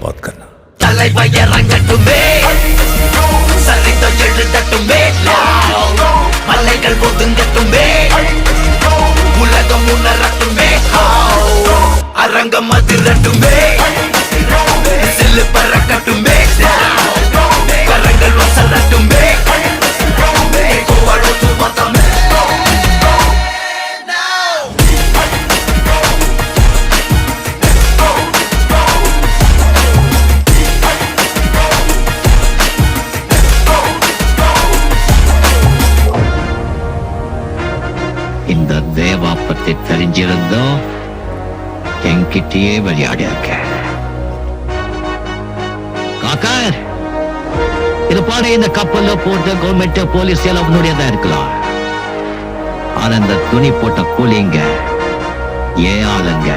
बात करना। தலைவயரங்கட்டுமே சரிதம் எழுதட்டுமே மலைகள் ஒதுங்கட்டுமே உலகம் உணரட்டுமே அரங்கம் அதிரட்டுமே சில்லு பறக்கட்டுமே கரங்கள் வசரட்டுமே இந்த தேவா பத்தி தெரிஞ்சிருந்தோம் என்கிட்டயே விளையாடி இருக்க காக்கர் இது பாரு, இந்த கப்பல்ல போட்ட கவர்மெண்ட் போலீஸ் எல்லாம் உன்னுடையதா இருக்கலாம். ஆனா இந்த துணி போட்ட கூலிங்க ஏன் ஆளுங்க